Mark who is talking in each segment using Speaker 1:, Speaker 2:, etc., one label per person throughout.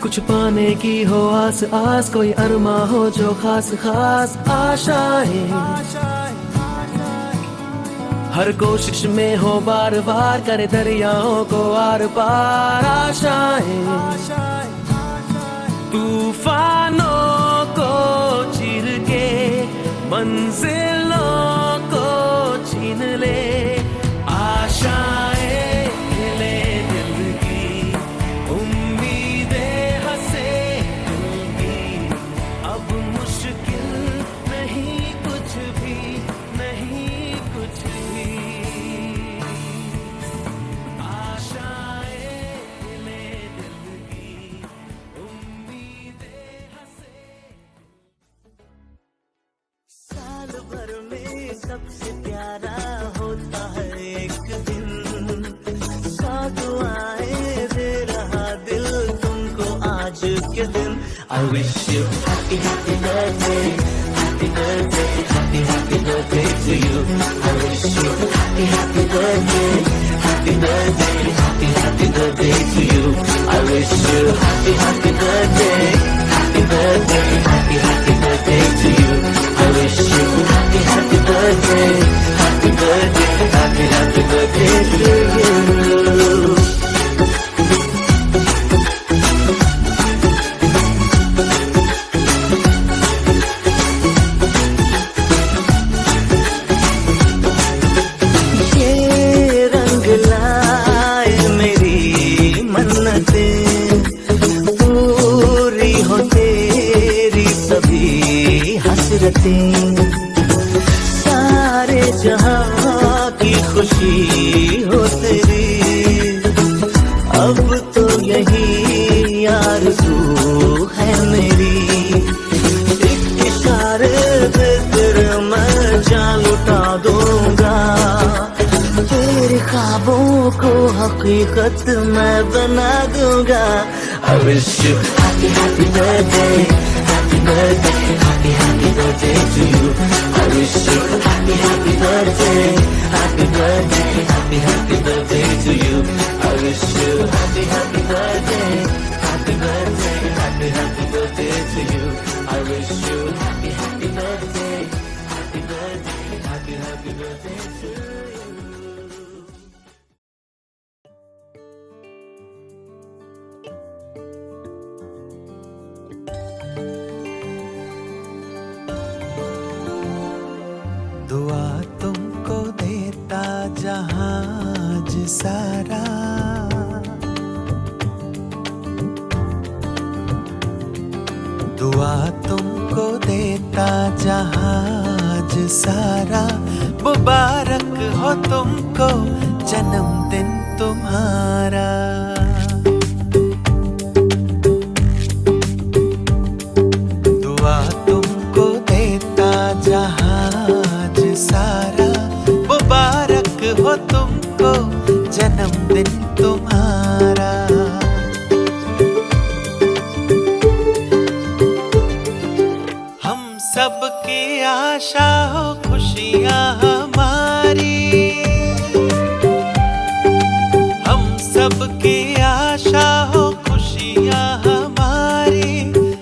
Speaker 1: कुछ पाने की हो आस आस, कोई अरमा हो जो खास खास आशाएं, हर कोशिश में हो बार बार, करे दरियाओं को आर पार आशाएं, तूफानों को चीर के मंजिलों को छीन ले, आशाएं खिले दिल की, उम्मीदें हंसे दिल की, अब मुश्किल नहीं कुछ भी, नहीं कुछ भी, आशाएं खिले दिल की, उम्मीदें हंसे।
Speaker 2: साल भर में सबसे प्यारा होता है एक दिन, सौ दुआएं दे रहा दिल तुमको आज के दिन। I wish you happy happy birthday, happy birthday, happy happy birthday to you. I wish you happy happy birthday, happy birthday, happy happy birthday to you. I wish you happy happy birthday, happy birthday, happy happy birthday to you. I wish you happy happy birthday, happy birthday, happy happy birthday to you. ये रंग लाए मेरी मन्नतें, पूरी हो तेरी सभी हसरतें, सारे जहां की खुशी हो तेरी, अब तो यही आरज़ू है मेरी। एक इशारे पे तेरे मैं जान लुटा दूंगा, तेरे ख्वाबों को हकीकत मैं बना दूंगा। I wish you happy happy birthday, happy birthday, happy happy birthday to you. I wish you happy happy birthday, happy birthday, happy happy birthday to you. I wish you happy happy birthday, happy birthday, happy happy birthday to you. I wish you happy happy birthday, happy birthday, happy happy birthday to you.
Speaker 3: दुआ तुमको देता जहाज सारा, दुआ तुमको देता जहाज सारा, मुबारक हो तुमको जन्मदिन तुम्हारा। दुआ तुमको देता जहाज सारा, मुबारक हो तुमको जन्मदिन तुम्हारा। हम सबकी आशा हो खुशियाँ हमारी, हम सबकी आशा हो खुशियाँ हमारी,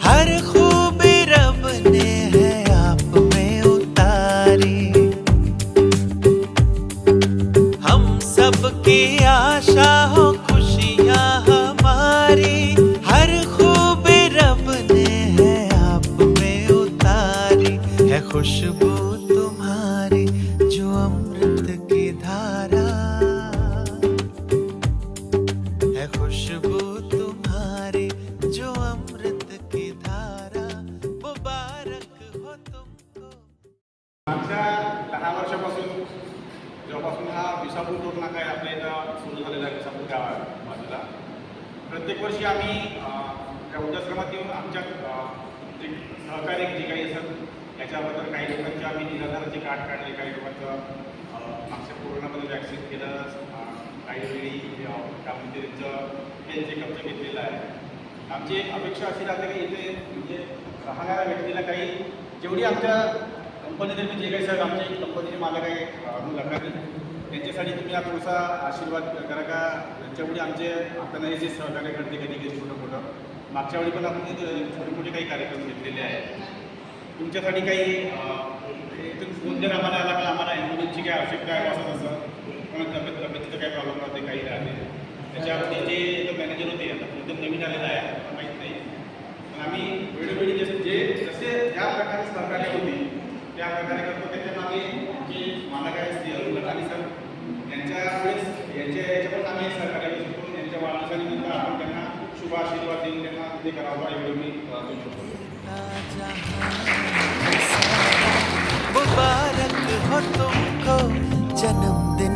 Speaker 3: हर खूबी रब ने है आप में उतारी। हम सबकी आशा हो खुशियाँ हमारी, हर खूबी रब ने है आप में उतारी। है खुशबू तुम्हारी जो अमृत की धारा, है खुशबू तुम्हारी जो अमृत की धारा, मुबारक हो तुमको।
Speaker 4: मागच्या 10 वर्षापासून जेव्हापासून हा विसापूर टोल नाका आहे आपल्या इथं सुरू झालेला आहे, विसापूर गावात बाजूला, प्रत्येक वर्षी आम्ही त्या वृद्धाश्रमात येऊन आमच्या जे सहकार्य जे काही असतात याच्याबद्दल काही लोकांची आम्ही निराधाराची कार्ड काढले, काही लोकांचं मागच्या कोरोनामध्ये वॅक्सिन केलं, काही वेळी त्यामध्ये त्यांचं हेल्थ चेकअपचं घेतलेलं आहे. आमची एक अपेक्षा अशी राहते की इथे म्हणजे राहणाऱ्या व्यक्तीला काही जेवढी आमच्या कंपनीतर्फे जे काही सर आमच्या कंपनीचे मालक आहे लकानी त्यांच्यासाठी तुम्ही हा थोडासा आशीर्वाद करा का, जेवढे आमचे हाताने जे सहकार्य करते कधी कधी छोटं मोठं मागच्या वेळी पण आपण छोटे मोठे काही कार्यक्रम घेतलेले आहेत. तुमच्यासाठी काही इथून फोन जर आम्हाला आला की आम्हाला ॲम्ब्युलन्सची काय आवश्यकता आहे असं तसं कोणा तब्येतीचं काही प्रॉब्लेम राहते काही राहते त्याच्यावरती जे मॅनेजर होते आता एकदम नवीन आलेला आहे आता माहीत नाही. पण आम्ही वेळोवेळी जसे ज्या प्रकारे सहकार्य होती त्या प्रकारे करतो. त्याच्या मागे जे मालक आहेत अरुण लखानी सर यांच्या वेळेस याच्यावर आम्ही सहकार्य करू शकतो. यांच्या वाढदिवसानिमित्त आपण त्यांना शुभ आशीर्वाद देऊन त्यांना ते करावा एवढं मी करू शकतो.
Speaker 3: मुबारक हो तुमको जन्मदिन